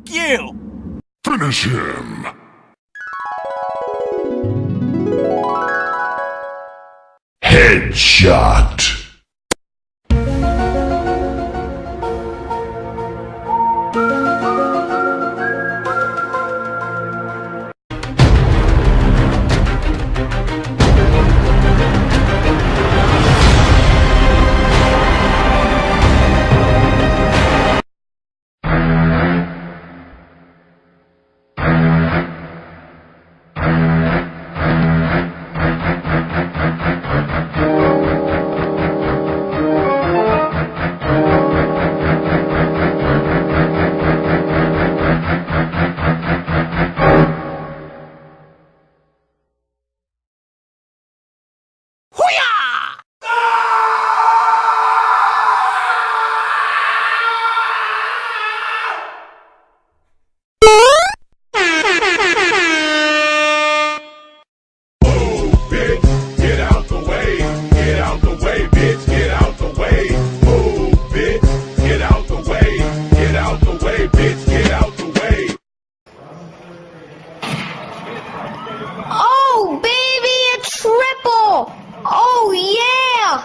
Fuck you! Finish him! Headshot! Oh, baby, a triple! Oh, yeah!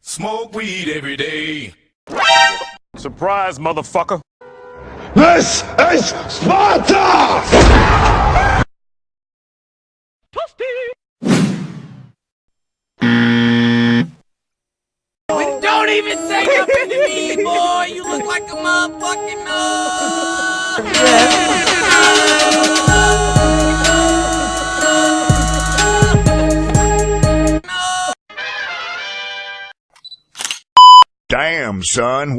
Smoke weed every day. Surprise, motherfucker! This is Sparta! Don't even say nothing to me, boy. You look like a motherfucking Damn, son.